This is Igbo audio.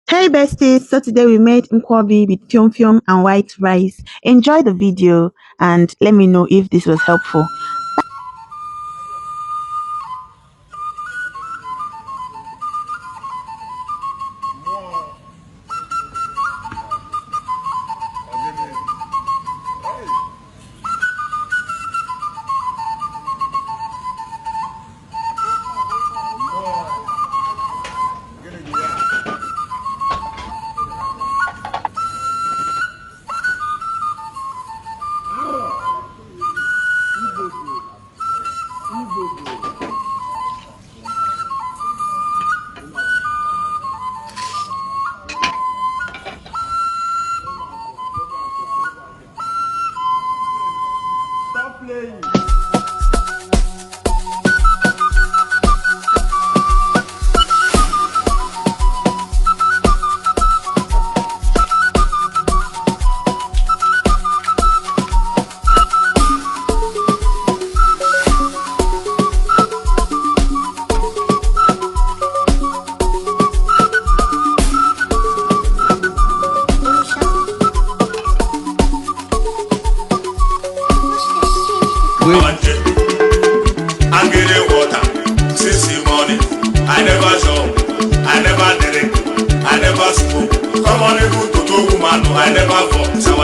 Hey besties, so today we made nkwobi with pyong and white rice. Enjoy the video and let me know if this was helpful. Stop playing. I'm getting water since the morning. I never shop, I never drink, I never smoke. Come on, even to do woman, I never vote.